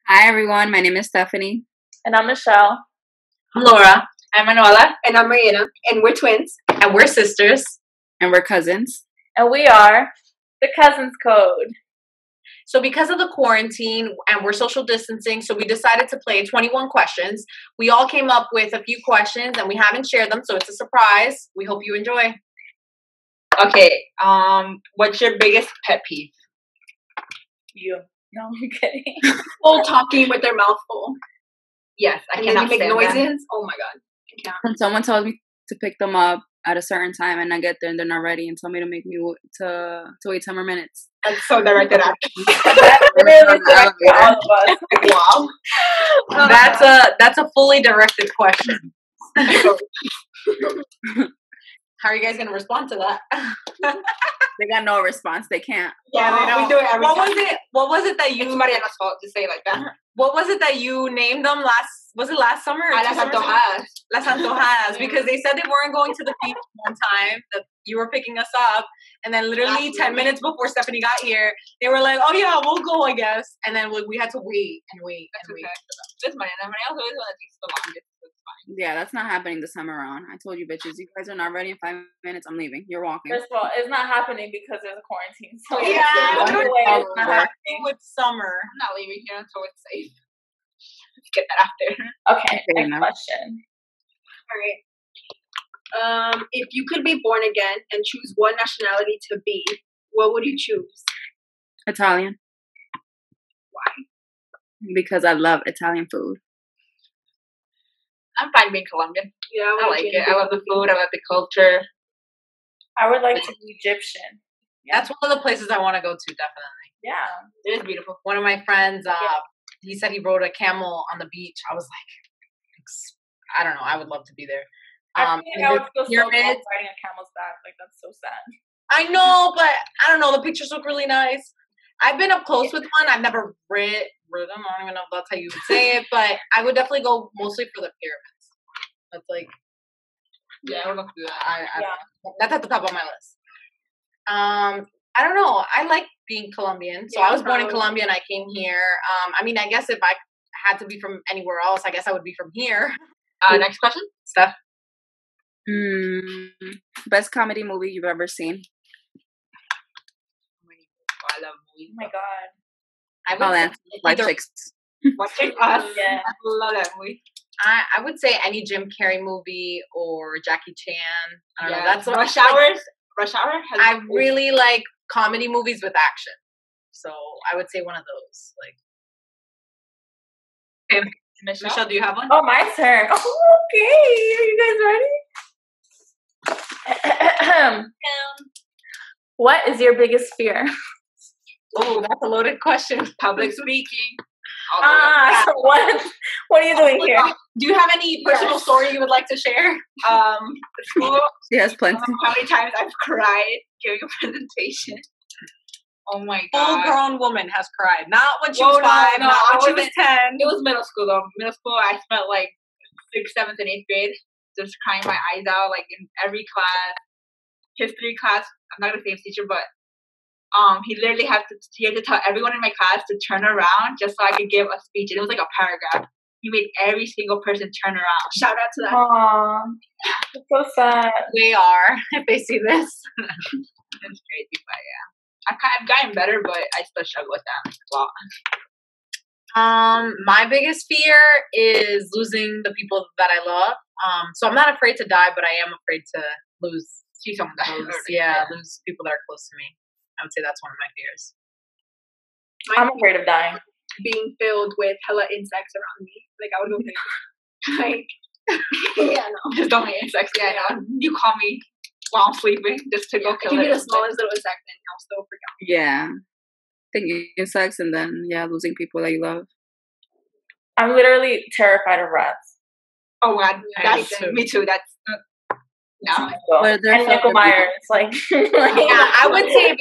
Hi everyone, my name is Stephanie. And I'm Michelle. I'm Laura. I'm Manuela. And I'm Mariana. And we're twins. And we're sisters. And we're cousins. And we are the Cousins Code. So because of the quarantine and we're social distancing, so we decided to play 21 questions. We all came up with a few questions and we haven't shared them, so it's a surprise. We hope you enjoy. Okay, what's your biggest pet peeve? You. No, I'm kidding. People talking with their mouth full. Yes, I and cannot then you make stand noises. that. Oh my god, I can't. When someone tells me to pick them up at a certain time and I get there and they're not ready and tell me to make me to wait 10 more minutes. That's so directed at me. That's really directed at all of us. Wow. That's a fully directed question. How are you guys gonna respond to that? They got no response. They can't. Yeah, they don't. We do it every time. What was it that you? It's Mariana's fault to say it like that. What was it that you named them last? Was it last summer? Or Las Antojadas. Las Antojadas, because they said they weren't going to the beach one time that you were picking us up, and then literally 10 minutes before Stephanie got here, they were like, "Oh yeah, we'll go, I guess," and then we had to wait and wait and wait. This Mariana always one that takes the longest. Yeah, that's not happening this time around. I told you bitches, you guys are not ready in 5 minutes. I'm leaving. You're walking. First of all, it's not happening because there's a quarantine. So yeah, it's not happening. With summer. I'm not leaving here until it's safe. Let's get that after. Okay, next question. All right. If you could be born again and choose one nationality to be, what would you choose? Italian. Why? Because I love Italian food. I'm fine being Colombian. Yeah, I like it. I love the food. I love the culture. I would like to be Egyptian. Yeah. That's one of the places I want to go to, definitely. Yeah. It is beautiful. One of my friends, he said he rode a camel on the beach. I was like, I don't know. I would love to be there. I think I would feel so cold pyramids. riding a camel's back. Like, that's so sad. I know, but I don't know. The pictures look really nice. I've been up close with one. I've never ridden. I don't even know if that's how you would say it, but I would definitely go mostly for the pyramids. That's like, yeah, I would love to do that. That's at the top of my list. I don't know. I like being Colombian. So I was born in Colombia and I came here. I mean, I guess if I had to be from anywhere else, I guess I would be from here. Next question, Steph. Best comedy movie you've ever seen? I love movies. Oh my god. I'll answer. White Chicks. Watching Us. Yeah. I love that movie. I would say any Jim Carrey movie or Jackie Chan. I don't know. That's Rush Hour. I really like comedy movies with action. So I would say one of those. Like, okay. Michelle, do you have one? Oh, my turn. Oh, okay. Are you guys ready? What is your biggest fear? Oh, that's a loaded question. Public speaking. What are you doing here? Do you have any personal story you would like to share? School. She has plenty. How many times I've cried giving a presentation? Oh my god. Full-grown woman has cried. Not when she was 5, not when she was 10. It was middle school though. Middle school, I spent like 6th, 7th, and 8th grade just crying my eyes out, like in every class. History class, I'm not gonna say his teacher, but he literally had to tell everyone in my class to turn around just so I could give a speech, and it was like a paragraph. He made every single person turn around. Shout out to that. Aww, it's so sad. They are, if they see this. It's crazy, but yeah. I've gotten better, but I still struggle with that a lot. My biggest fear is losing the people that I love. So I'm not afraid to die, but I am afraid to See someone die. Lose people that are close to me. I would say that's one of my fears. I'm afraid of dying. Being filled with hella insects around me. Like, I would go crazy. Like, yeah, no. Just don't eat insects. Yeah, no. You call me while I'm sleeping just to go kill it. Give me the smallest little insect and I'll still freak out. Yeah. I think insects and then, losing people that you love. I'm literally terrified of rats. Oh, God. Me too. That's... No. And Michael Myers, like yeah, I would say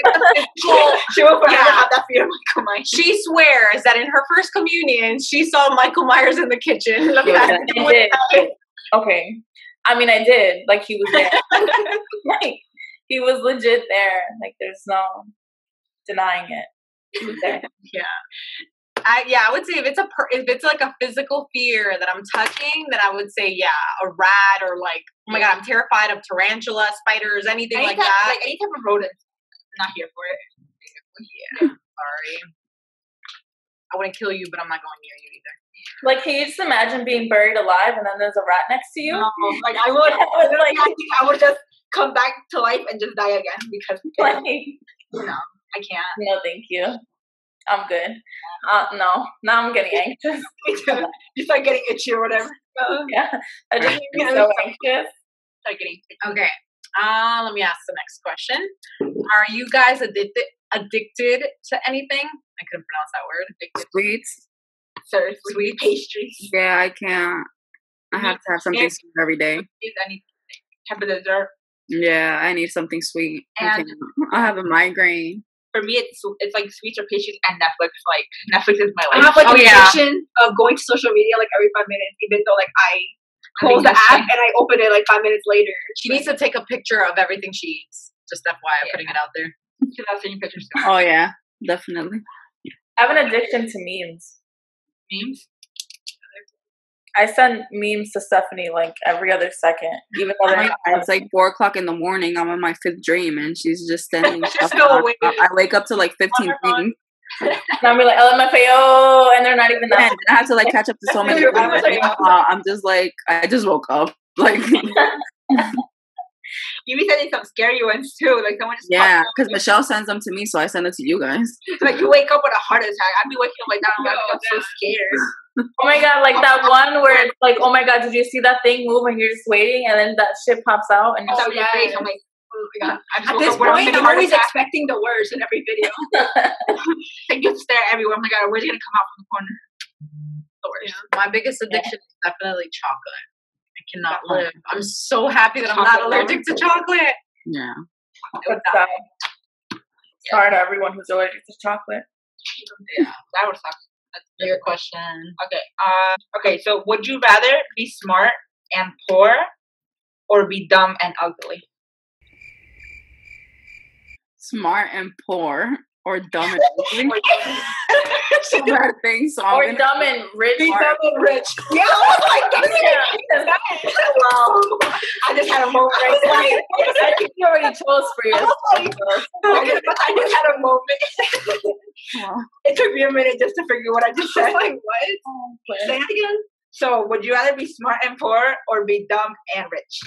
she will forever have that fear of Michael Myers. She swears that in her first communion, she saw Michael Myers in the kitchen. I did. Okay, I mean, I did. Like, he was there. Like, he was legit there. Like, there's no denying it. He was there. Yeah. I would say if it's like a physical fear that I'm touching, then I would say a rat or like, oh my god, I'm terrified of tarantula, spiders, anything like that. Like any type of rodent. I'm not here for it. Yeah, sorry. I wouldn't kill you, but I'm not going near you either. Like, can you just imagine being buried alive and then there's a rat next to you? No, like I would, I would just come back to life and just die again because Like, no, I can't. no, thank you. I'm good. No, now I'm getting anxious. You start getting itchy or whatever. Yeah, I just get so anxious. Start getting itchy. Okay. Let me ask the next question. Are you guys addicted to anything? I couldn't pronounce that word. Addicted. Sweets. Sweet pastries. Yeah, I can't. I have to have something sweet every day. Eat any type of dessert. Yeah, I need something sweet. And I have a migraine. for me, it's like sweets or pastries and Netflix. Like Netflix is my I life. have like an addiction of going to social media like every 5 minutes, even though like I close the app and I open it like 5 minutes later. She needs to take a picture of everything she eats. Just FYI, putting it out there. Because I've seen pictures. Oh yeah, definitely. I have an addiction to memes. Memes. I send memes to Stephanie like every other second, even though they're not. It's like 4:00 in the morning. I'm in my 5th dream, and she's just sending stuff. so awake. I wake up to like 15 things. And I'll be like, LMFAO, and they're not even that. And I have to like catch up to so many things. I'm just like, I just woke up. Like, You be sending some scary ones too. Like someone just yeah, because Michelle sends them to me, so I send it to you guys. like you wake up with a heart attack. I'd be waking up like that. I'm so scared. Oh my god, like that one where it's like, oh my god, did you see that thing move and you're just waiting and then that shit pops out and I saw you're your face. I'm like, oh my god. I just At woke this up with a point, mini I'm heart always attack. expecting the worst in every video. Like you stare everywhere. Oh my god, where's it gonna come out from the corner? The worst. My biggest addiction is definitely chocolate. I cannot live. I'm so happy that I'm not allergic to chocolate. Yeah. But, sorry to everyone who's allergic to chocolate. Yeah. That would suck. That's your question. Okay. Okay. So, would you rather be smart and poor, or be dumb and ugly? Smart and poor, or dumb and ugly. Similar things. So Or dumb and rich. Be dumb and rich. Yeah, I was like, wow. I just had a moment right there. I think you already chose for yourself. I just had a moment. Wow. It took me a minute just to figure what I just said. Like, what? Okay. Say it again. So, would you rather be smart and poor, or be dumb and rich?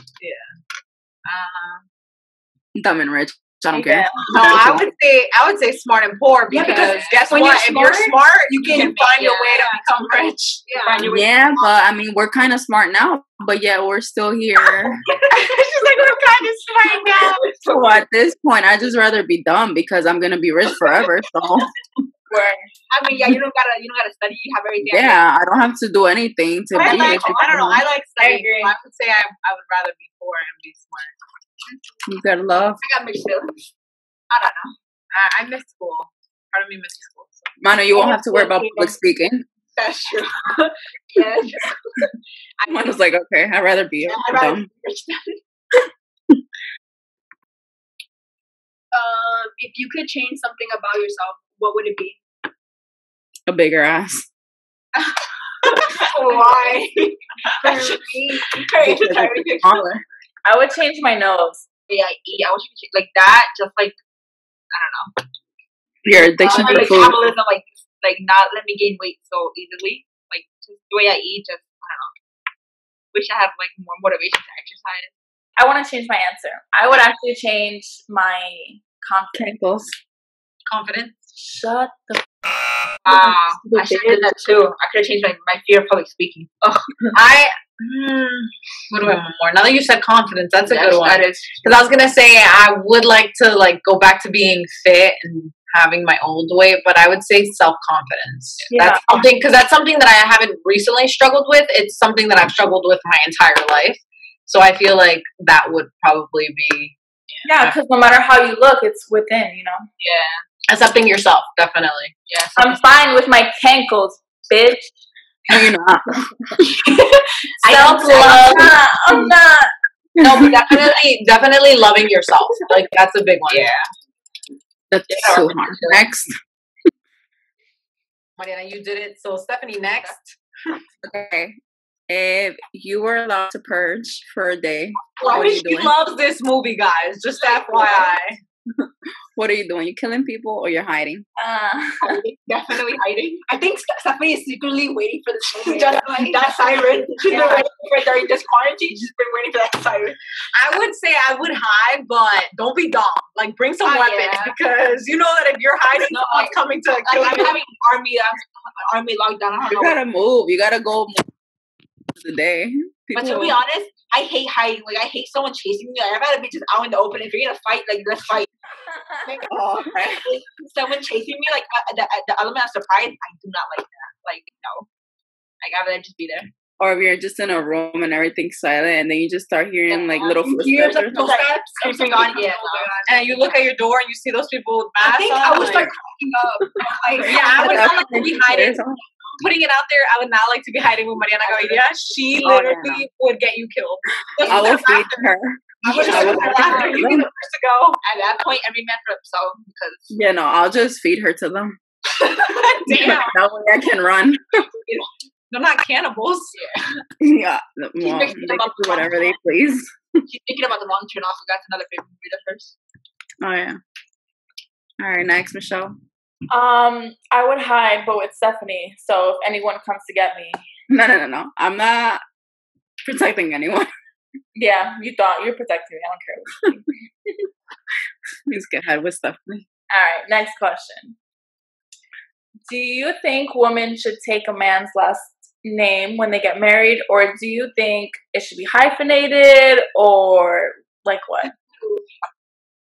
Dumb and rich. I don't care. No, I would say smart and poor because guess when what? If you're smart, you can find your way to become rich. Find your way. Yeah, but I mean, we're kind of smart now, but yet we're still here. She's like, we're kind of smart now. So at this point, I just rather be dumb because I'm gonna be rich forever. So I mean, yeah, you don't gotta study. You have everything. yeah, I don't have to do anything to I be like, rich. I don't know. I like studying. agree. I would say I would rather be poor and be smart. You gotta love. I got mixed feelings. I don't know. I miss school. Part of me misses school. So. Mano, you won't have to worry about public speaking. That's true. Yeah, that's true. Mano's like, okay, I'd rather be I'd rather dumb. be rich. If you could change something about yourself, what would it be? A bigger ass. Why? Because Very it's smaller. I would change my nose. Yeah, I eat. I wish you could like that. Just like I don't know. Your addiction to Like food. metabolism, like not let me gain weight so easily. Like just the way I eat, just I don't know. Wish I had like more motivation to exercise. I want to change my answer. I would actually change my confidence. Cankles. Confidence. Shut the I should have done that too. I could have changed my fear of public speaking. What do I want more? Now that you said confidence, that's a good one. That is Because I was gonna say I would like to like go back to being fit and having my old weight, but I would say self-confidence. Yeah. That's something that I haven't recently struggled with. It's something that I've struggled with my entire life. So I feel like that would probably be because no matter how you look, it's within, you know. yeah. accepting yourself, definitely. Yeah. I'm fine with my cankles, bitch. No, you're not. Self-love. I'm not. No, but definitely loving yourself. Like that's a big one. Yeah. That's so hard. Next. Mariana, you did it. So Stephanie, next. Okay. If you were allowed to purge for a day, Well, what are you she doing? loves this movie, guys. Just FYI. What are you doing? You killing people or you're hiding? Definitely hiding. I think Stephanie is secretly waiting for this moment. Just Like, that siren. She's been waiting for during this quarantine. She's been waiting for that siren. I would say I would hide, but don't be dumb. Like, bring some weapons Yeah. because you know that if you're hiding, someone's coming to kill I'm you. having army lockdown. I don't You know. gotta move. You gotta go the day. But to be honest, I hate hiding. Like, I hate someone chasing me. Like, I'd rather be just out in the open. If you're gonna fight, like, let's fight. Like, someone chasing me, like, the element of surprise, I do not like that. Like, no. Like, I'd rather just be there. Or if you're just in a room and everything's silent and then you just start hearing like little Years footsteps of or something. footsteps creeping on. Yeah. And you look at your door and you see those people with I masks think on. I would like, start cracking up. Like, yeah, I would not like to be hiding. Or Putting it out there, I would not like to be hiding with Mariana Gaviria. She Oh, literally would get you killed. I will feed her. I would I will just you be the first to go. At that point, every man for himself. Because Yeah, no, I'll just feed her to them. Damn, That way I can run. they're not cannibals. Yeah, well, making they them can up do whatever they please. she's thinking about the long turn off. That's another favorite movie of hers. Oh yeah. All right, next, Michelle. I would hide, but with Stephanie. So if anyone comes to get me, No. I'm not protecting anyone. yeah, you thought you're protecting me. I don't care. Please get ahead with Stephanie. All right, next question. Do you think women should take a man's last name when they get married, or do you think it should be hyphenated, or like what?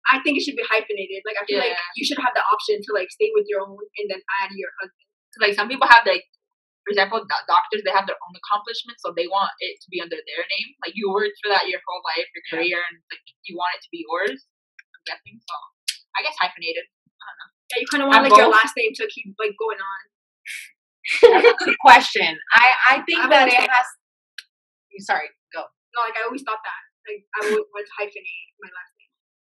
I think it should be hyphenated. Like, I feel like you should have the option to, like, stay with your own and then add your husband. Because, like, some people have, like, for example, doctors, they have their own accomplishments, so they want it to be under their name. Like, you worked for that your whole life, your career, and, like, you want it to be yours, I'm guessing. So, I guess hyphenated. I don't know. Yeah, you kind of want, like, your last name to keep, like, going on. That's a good question. I think that it has. Sorry, go. No, like, I always thought that. Like, I would want to hyphenate my last name.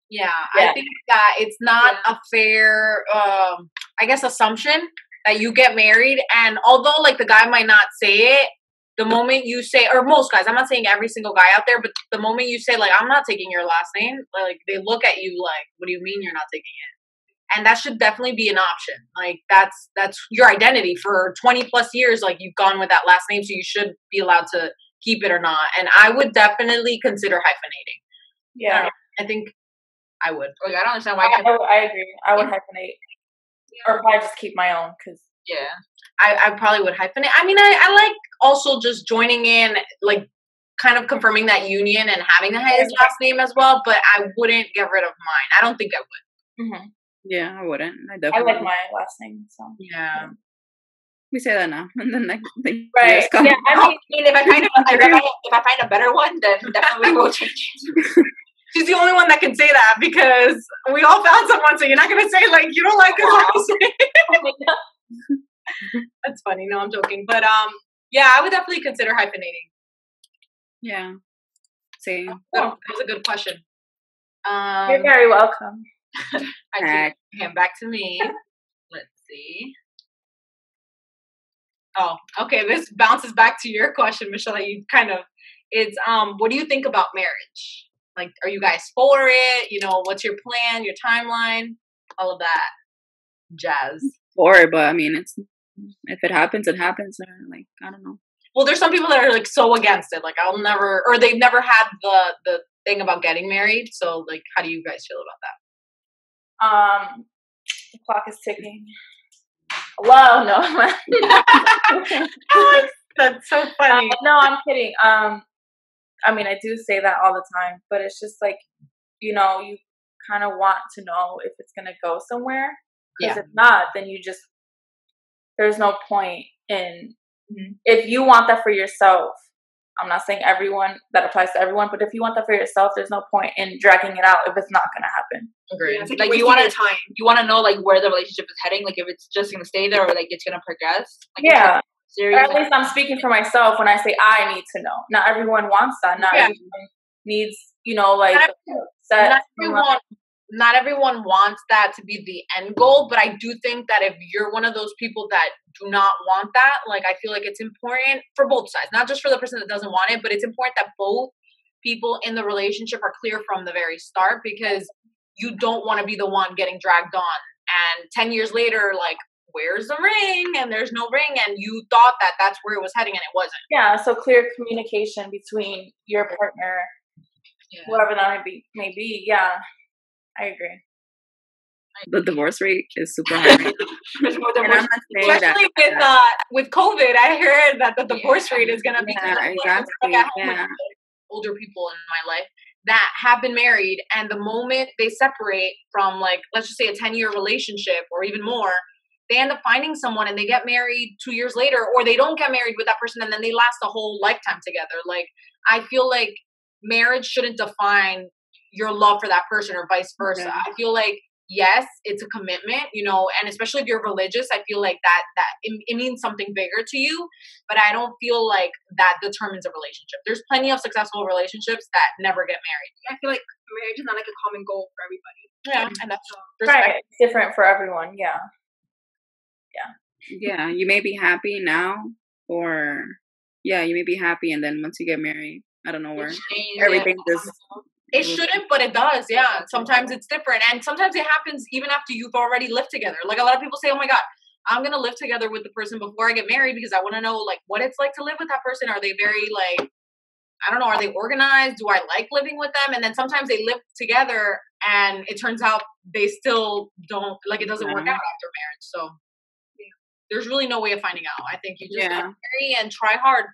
Yeah, I think that it's not a fair, I guess, assumption that you get married. And although, like, the guy might not say it, the moment you say, or most guys, I'm not saying every single guy out there, but the moment you say, like, I'm not taking your last name, like, they look at you like, what do you mean you're not taking it? And that should definitely be an option. Like, that's your identity for 20 plus years. Like, you've gone with that last name, so you should be allowed to keep it or not. And I would definitely consider hyphenating. Yeah, I think I would. Like, I don't understand why. I agree. I would hyphenate, or probably just keep my own. Cause I probably would hyphenate. I mean, I like also just joining in, like, kind of confirming that union and having his last name as well. But I wouldn't get rid of mine. I don't think I would. mm-hmm. Yeah, I wouldn't. I I definitely. like my last name. So Yeah. We say that now, and then next thing right. years come. Yeah, I mean, if I find a better one, then definitely we'll change it. She's the only one that can say that because we all found someone, so you're not going to say, like, you don't like this last name. That's funny. No, I'm joking. But, yeah, I would definitely consider hyphenating. Yeah. Same. That was a good question. you're very welcome. Okay, back to me. Let's see. Oh, okay. This bounces back to your question, Michelle, that you kind of, it's, what do you think about marriage? Like, are you guys for it? You know, what's your plan, your timeline, all of that jazz? For it, but I mean, it's if it happens, it happens. Or like, I don't know. Well, there's some people that are like so against it. Like, I'll never, or they've never had the thing about getting married. So, like, how do you guys feel about that? The clock is ticking. Well, no. That's so funny. No, I'm kidding. I mean, I do say that all the time, but it's just like, you know, you kind of want to know if it's going to go somewhere. Because if not, then there's no point in, if you want that for yourself, I'm not saying that applies to everyone, but if you want that for yourself, there's no point in dragging it out if it's not going to happen. Agreed. Yeah, like you want to know, like, where the relationship is heading, like if it's just going to stay there or like it's going to progress. Like, yeah. Serious. Or at least I'm speaking for myself when I say I need to know. Not everyone wants that. Not everyone needs, you know, like not everyone not everyone wants that to be the end goal, but I do think that if you're one of those people that do not want that, like, I feel like it's important for both sides, not just for the person that doesn't want it, but it's important that both people in the relationship are clear from the very start, because you don't want to be the one getting dragged on. And 10 years later, like, where's the ring? And there's no ring. And you thought that that's where it was heading and it wasn't. Yeah. So clear communication between your partner, whoever that may be. Yeah. I agree. The divorce rate is super high right now. Especially with COVID, I heard that the divorce rate is going to be older people in my life that have been married, and the moment they separate from, like, let's just say a 10-year relationship or even more, they end up finding someone and they get married 2 years later, or they don't get married with that person and then they last a whole lifetime together. Like, I feel like marriage shouldn't define your love for that person or vice versa. Yeah. I feel like, yes, it's a commitment, you know, and especially if you're religious, I feel like that it means something bigger to you, but I don't feel like that determines a relationship. There's plenty of successful relationships that never get married. I feel like marriage is not like a common goal for everybody. Yeah, and that's right. It's different for everyone. Yeah. Yeah, you may be happy now, or you may be happy, and then once you get married, I don't know where everything just. It shouldn't, but it does. Yeah, sometimes it's different, and sometimes it happens even after you've already lived together. Like, a lot of people say, "Oh my God, I'm gonna live together with the person before I get married because I want to know, like, what it's like to live with that person. Are they very, like, I don't know, are they organized? Do I like living with them?" And then sometimes they live together, and it turns out they still don't, like, it doesn't work out after marriage. So there's really no way of finding out. I think you just get married and try hard.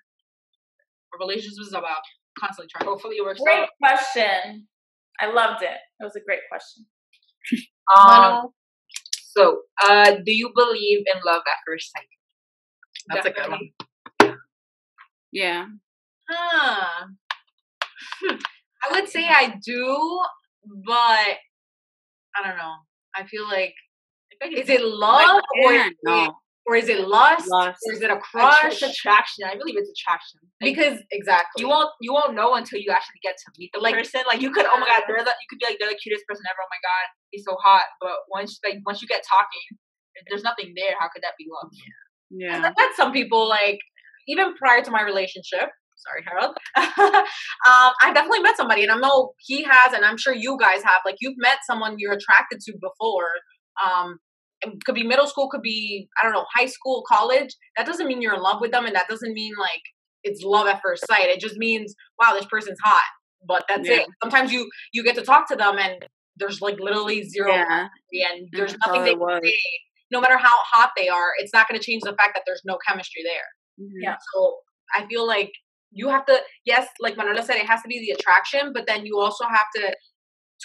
A relationship is about constantly trying. Hopefully it works out. Great question. I loved it. It was a great question. So, do you believe in love at first sight? That's definitely a good one. Yeah. I would say I do, but I don't know. I feel like, is it love or is it lust? Or is it a crush? It's attraction. I believe it's attraction. Because exactly, you won't know until you actually get to meet the person. Like, you could, oh my God, you could be like, they're the cutest person ever. Oh my God, he's so hot. But once you get talking, if there's nothing there, how could that be love? Yeah. I've met some people, like, even prior to my relationship. Sorry, Harold. I definitely met somebody, and I know he has, and I'm sure you guys have. Like, you've met someone you're attracted to before. It could be middle school, could be, I don't know, high school, college. That doesn't mean you're in love with them, and that doesn't mean, like, it's love at first sight. It just means, wow, this person's hot. But that's it. Sometimes you get to talk to them, and there's, like, literally zero chemistry, and there's nothing they can say. No matter how hot they are, it's not going to change the fact that there's no chemistry there. Yeah. So I feel like you have to, yes, like Manuela said, it has to be the attraction, but then you also have to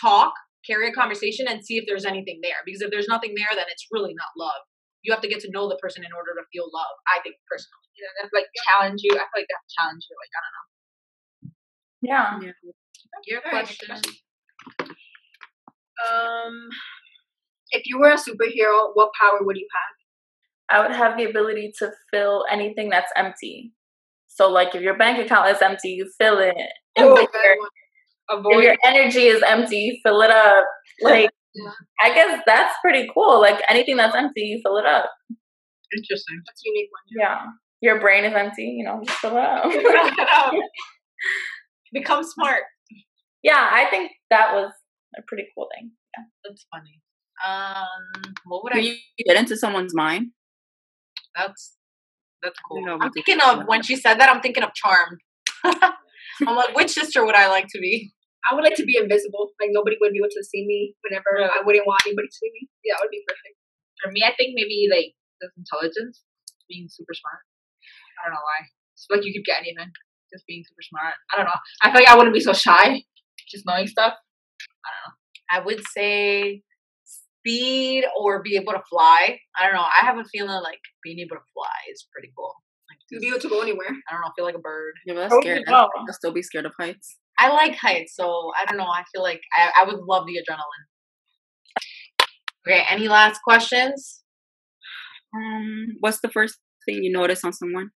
talk, carry a conversation, and see if there's anything there. Because if there's nothing there, then it's really not love. You have to get to know the person in order to feel love, I think, personally. Yeah, that's like challenge you. I feel like that's challenge you. Like, I don't know. Yeah. Your question. If you were a superhero, what power would you have? I would have the ability to fill anything that's empty. So, like, if your bank account is empty, you fill it. If your energy is empty, you fill it up. Like, I guess that's pretty cool. Like, anything that's empty, you fill it up. Interesting. That's a unique one. Yeah. Your brain is empty, you know, just fill it up. Become smart. Yeah, I think that was a pretty cool thing. Yeah. That's funny. What would Can you get into someone's mind? That's cool. I'm thinking of, when she said that, I'm thinking of Charmed. I'm like, which sister would I like to be? I would like to be invisible. Like, nobody would be able to see me whenever I wouldn't want anybody to see me. Yeah, that would be perfect. For me, I think maybe, like, just intelligence, being super smart. I don't know why. It's like you could get anything, just being super smart. I don't know. I feel like I wouldn't be so shy, just knowing stuff. I don't know. I would say speed or be able to fly. I don't know. I have a feeling like being able to fly is pretty cool. Like, to be able to go anywhere. I don't know. I feel like a bird. Yeah, but scared. I'll still be scared of heights. I like heights, so I don't know. I feel like I would love the adrenaline. Okay, any last questions? What's the first thing you notice on someone?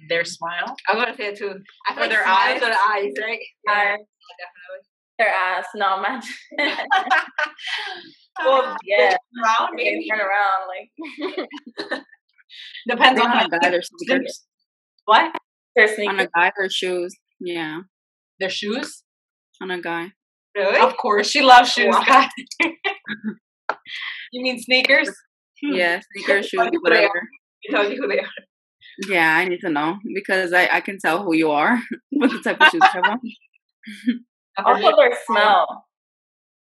Their smile. I was gonna say it too. I feel like their eyes or the eyes, right? Yeah, definitely. their ass. No, man. Well, Yeah. around They maybe. turn around like. Depends on On how a guy, their sneakers. What? Their On sneakers. a guy, their shoes. Yeah, Their shoes? on a guy. Really? Of course, she loves shoes, guys. You mean sneakers? Yeah, sneakers, shoes, Who they are. whatever. He tells you who they are. Yeah, I need to know because I can tell who you are with the type of shoes you have on. Also, their smell.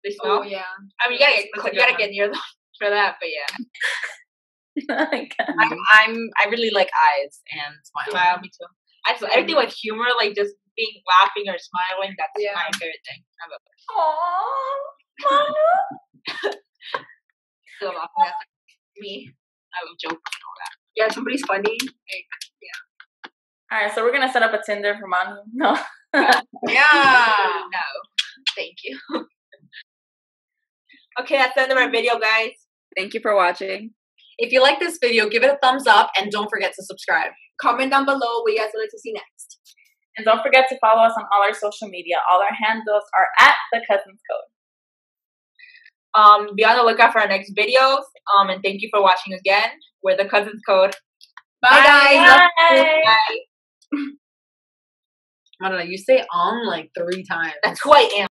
They smell. Oh yeah. I mean, you gotta get near them for that, but yeah. I really like eyes and smile. Me too. I just, everything with humor, like just being laughing or smiling, that's my favorite thing. Aww. Still laughing. That's me. I would joke and all that. Yeah, somebody's funny. Like, yeah. All right, so we're gonna set up a Tinder for Manu. No. Yeah. No. Thank you. Okay, that's the end of our video, guys. Thank you for watching. If you like this video, give it a thumbs up and don't forget to subscribe. Comment down below what you guys would like to see next. And don't forget to follow us on all our social media. All our handles are at thecousinscode. Be on the lookout for our next videos. And thank you for watching again. We're the Cousins Code. Bye, guys. Bye. I don't know. You say like 3 times. That's who I am.